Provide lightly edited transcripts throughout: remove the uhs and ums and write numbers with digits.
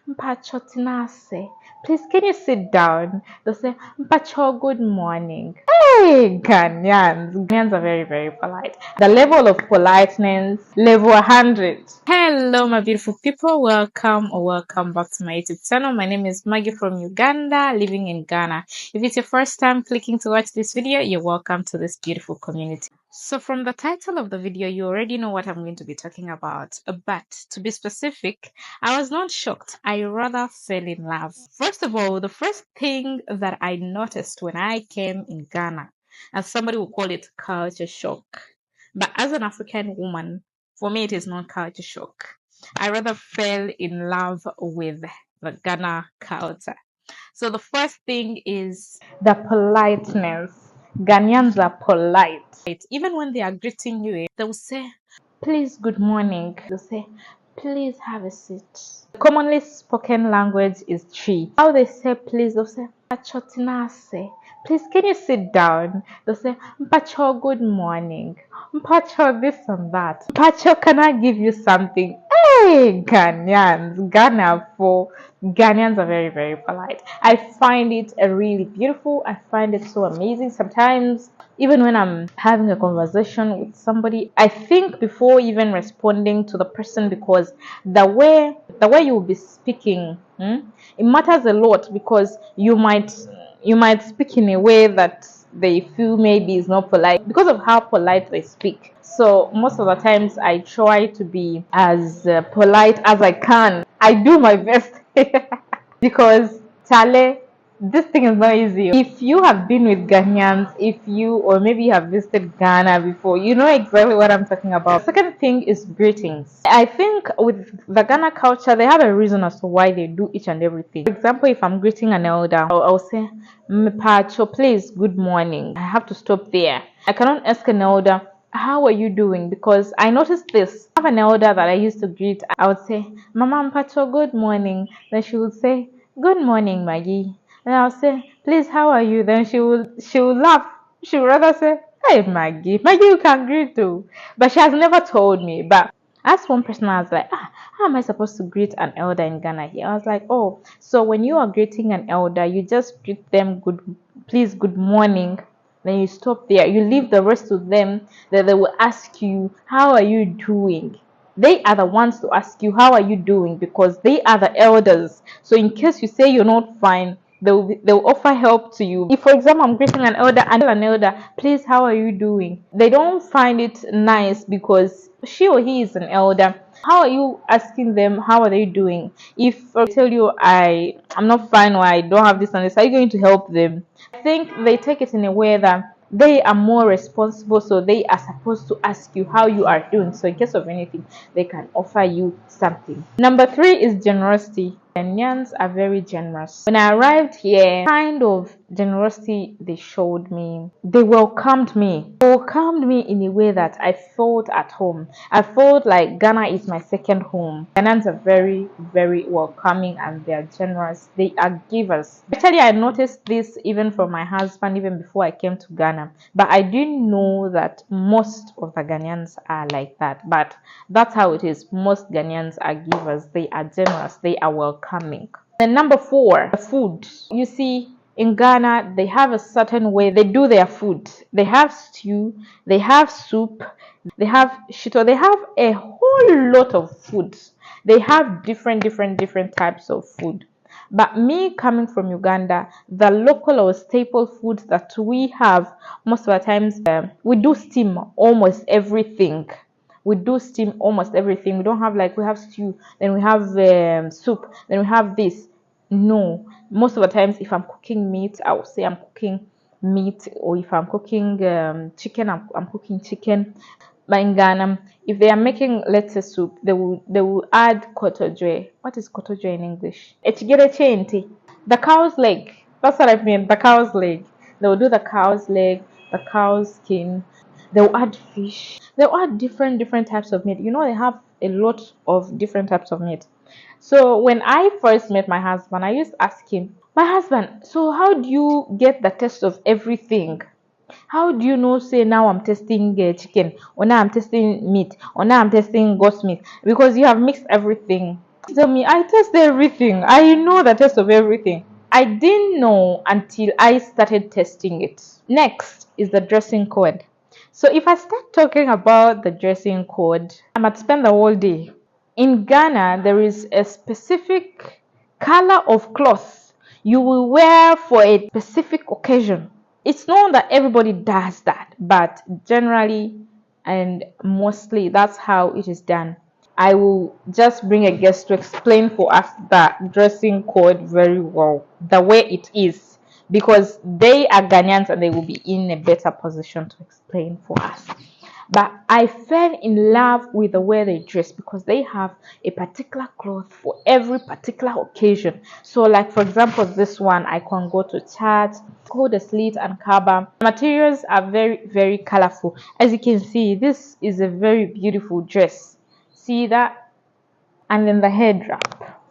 Mpachotinase. Please, can you sit down? They'll say, Mpacho, good morning. Hey, Ghanaians. Ghanaians are very, very polite. The level of politeness, level 100. Hello, my beautiful people. Welcome or welcome back to my YouTube channel. My name is Maggie from Uganda, living in Ghana. If it's your first time clicking to watch this video, you're welcome to this beautiful community. So from the title of the video, you already know what I'm going to be talking about. But to be specific, I was not shocked. I rather fell in love. First of all, the first thing that I noticed when I came in Ghana, and somebody will call it culture shock, but as an African woman, for me, it is not culture shock. I rather fell in love with the Ghana culture. So the first thing is the politeness. Ghanaians are polite. Even when they are greeting you, they will say, please, good morning. They'll say, please have a seat. The commonly spoken language is Chi. How they say please, they'll say, Mpachotinase. Please, can you sit down? They'll say, Mpacho, good morning. Mpacho, this and that. Mpacho, can I give you something? Hey, Ghanaians, Ghanaians are very, very polite. I find it really beautiful. I find it so amazing. Sometimes, even when I'm having a conversation with somebody, I think before even responding to the person, because the way you will be speaking, it matters a lot, because you might speak in a way that they feel maybe is not polite because of how polite they speak. So most of the times I try to be as polite as I can. I do my best because Chale, this thing is not easy. If you have been with Ghanaians, or maybe you have visited Ghana before, you know exactly what I'm talking about. The second thing is greetings. I think with the Ghana culture, they have a reason as to why they do each and everything. For example, if I'm greeting an elder, I'll say, Mpacho, please, good morning. I have to stop there. I cannot ask an elder, how are you doing? Because I noticed this. I have an elder that I used to greet. I would say, Mama Mpacho, good morning. Then she would say, good morning, Maggie. And I'll say, please, how are you? Then she will laugh. She would rather say, hey, Maggie. Maggie, you can greet too. But she has never told me. But as one person, I was like, how am I supposed to greet an elder in Ghana here? I was like, oh, so when you are greeting an elder, you just greet them please, good morning. Then you stop there. You leave the rest to them. That they will ask you, how are you doing? They are the ones to ask you, how are you doing? Because they are the elders. So in case you say you're not fine, they'll offer help to you. If, for example, I'm greeting an elder and an elder, please, how are you doing? They don't find it nice because she or he is an elder. How are you asking them, how are they doing? If I tell you I'm not fine, or I don't have this and this, are you going to help them? I think they take it in a way that they are more responsible, so they are supposed to ask you how you are doing, so in case of anything they can offer you something. Number 3 is generosity. Ghanaians are very generous. When I arrived here, kind of generosity they showed me, they welcomed me in a way that I felt at home. I felt like Ghana is my second home. Ghanaians are very, very welcoming, and they are generous. They are givers. Actually, I noticed this even from my husband, even before I came to Ghana. But I didn't know that most of the Ghanaians are like that. But that's how it is. Most Ghanaians are givers. They are generous. They are welcoming. And number 4, the food. You see, in Ghana, they have a certain way they do their food. They have stew, they have soup, they have shito, they have a whole lot of food. They have different types of food. But me coming from Uganda, the local or staple food that we have most of the times, we do steam almost everything. We do steam almost everything. We don't have, like, we have stew, then we have soup, then we have this. No, most of the times if I'm cooking meat, I will say I'm cooking meat, or if I'm cooking chicken, I'm cooking chicken. But in Ghana, if they are making, let's say, soup, they will add kotojwe. What is kotojwe in English? The cow's leg. That's what I mean. The cow's leg. They will do the cow's leg, the cow's skin. They'll add fish. They'll add different types of meat. You know, they have a lot of different types of meat. So when I first met my husband, I used to ask him, my husband, so how do you get the taste of everything? How do you know, say, now I'm tasting chicken, or now I'm tasting meat, or now I'm tasting goat meat? Because you have mixed everything. Tell me, I taste everything. I know the taste of everything. I didn't know until I started testing it. Next is the dressing code. So if I start talking about the dressing code, I might spend the whole day. In Ghana, there is a specific color of cloth you will wear for a specific occasion. It's known that everybody does that, but generally and mostly that's how it is done. I will just bring a guest to explain for us the dressing code very well, the way it is, because they are Ghanaians and they will be in a better position to explain for us. But I fell in love with the way they dress because they have a particular cloth for every particular occasion. So, like for example, this one I can go to church, called the slit and kaba. Materials are very, very colorful. As you can see, this is a very beautiful dress. See that? And then the head wrap.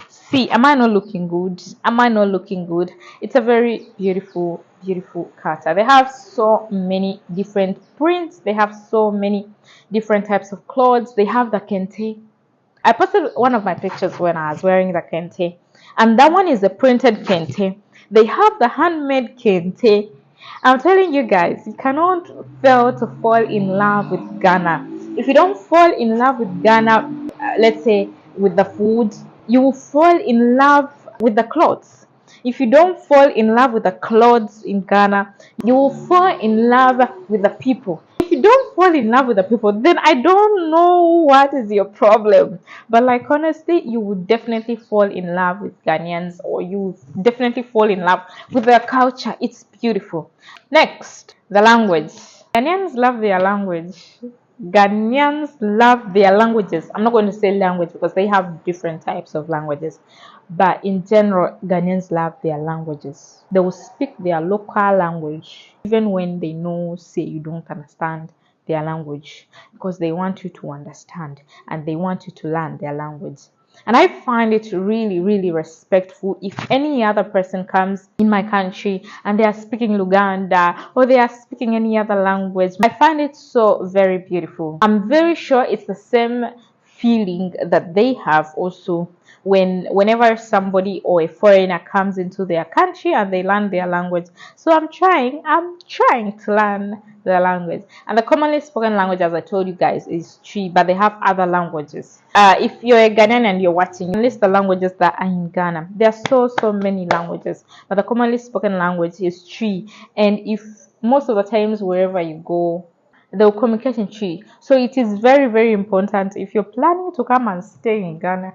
See, am I not looking good? Am I not looking good? It's a very beautiful, beautiful culture. They have so many different prints. They have so many different types of clothes. They have the kente. I posted one of my pictures when I was wearing the kente, and that one is a printed kente. They have the handmade kente. I'm telling you guys, you cannot fail to fall in love with Ghana. If you don't fall in love with Ghana, let's say with the food, you will fall in love with the clothes. If you don't fall in love with the clothes in Ghana, you will fall in love with the people. If you don't fall in love with the people, then I don't know what is your problem. But like honestly, you would definitely fall in love with Ghanaians, or you definitely fall in love with their culture. It's beautiful. Next, the language. Ghanaians love their language. Ghanaians love their languages. I'm not going to say language because they have different types of languages. But in general, Ghanaians love their languages. They will speak their local language even when they know, say, you don't understand their language, because they want you to understand and they want you to learn their language. And I find it really, really respectful if any other person comes in my country and they are speaking Luganda or they are speaking any other language. I find it so very beautiful. I'm very sure it's the same feeling that they have also whenever somebody or a foreigner comes into their country and they learn their language. So I'm trying to learn their language. And the commonly spoken language, as I told you guys, is Tree, but they have other languages. If you're a Ghanaian and you're watching, list the languages that are in Ghana. There are so many languages, but the commonly spoken language is Tree. And if most of the times wherever you go, they'll communicate in Tree. So it is very, very important if you're planning to come and stay in Ghana.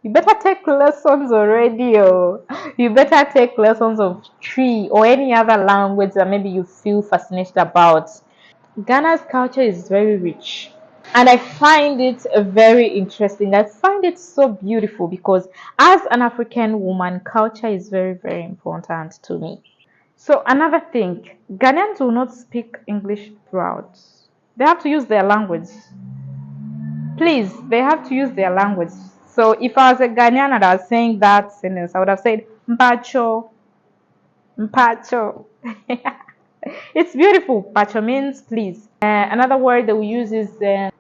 You better take lessons already, oh. You better take lessons of Tree or any other language that maybe you feel fascinated about. Ghana's culture is very rich, and I find it very interesting. I find it so beautiful because as an African woman, culture is very, very important to me. So another thing, Ghanaians will not speak English throughout. They have to use their language. Please, they have to use their language. So if I was a Ghanaian and I was saying that sentence, I would have said Mpacho, Mpacho. It's beautiful. Mpacho means please. Another word they will use is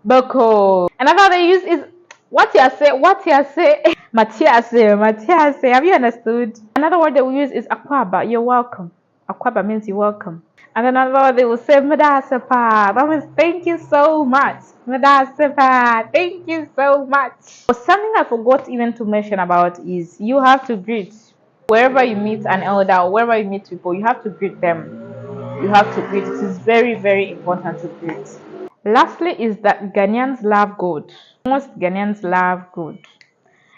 Boko. Another they use is what you say, what you say. Matiase, Matiase. Have you understood? Another word they will use is Akwaba. You're welcome. Akwaba means you're welcome. And then another they will say Madasepa. That means thank you so much. Madasepa. Thank you so much. But something I forgot even to mention about is you have to greet. Wherever you meet an elder or wherever you meet people, you have to greet them. You have to greet. It is very, very important to greet. Lastly is that Ghanaians love God. Most Ghanaians love God.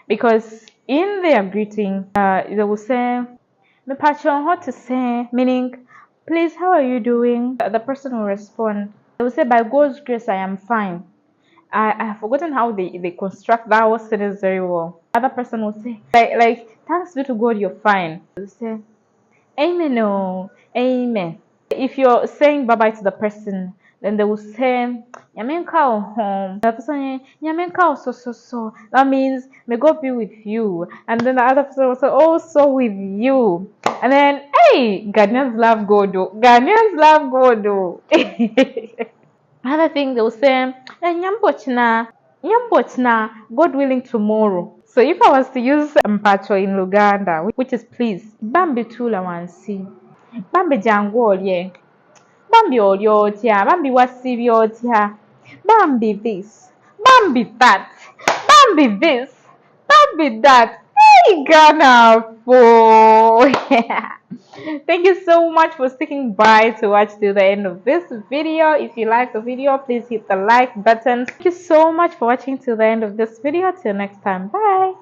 Because in their greeting, they will say, "Me patron, what to say?" Meaning, "Please, how are you doing?" The person will respond. They will say, "By God's grace, I am fine." I have forgotten how they construct that whole sentence very well. Other person will say, like "Thanks be to God, you're fine." They will say, "Amen, oh, amen." If you're saying bye bye to the person, then they will say, Yamenka home. The person, Yamenka so. That means, may God be with you. And then the other person will say, also with you. And then, hey, Ghanaians love God, oh. Ghanaians love God, oh. Another thing they will say, Nyambochina. Nyambotna, God willing tomorrow. So if I was to use mpacho in Luganda, which is please, bambi tula wansi, bambi jangu olye, bambi olya otya, bambi wasibye otya, bambi this, bambi that, bambi this, bambi that. Hey Ghana, boy. Thank you so much for sticking by to watch till the end of this video. If you like the video, please hit the like button. Thank you so much for watching till the end of this video. Till next time, bye.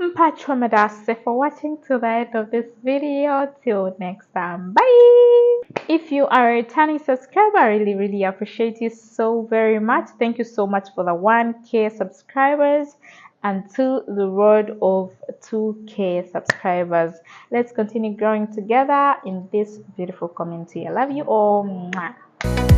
Mpachomedase for watching till the end of this video. Till next time, bye. If you are a returning subscriber, I really appreciate you so very much. Thank you so much for the 1K subscribers and to the road of 2K subscribers. Let's continue growing together in this beautiful community. I love you all. Mwah.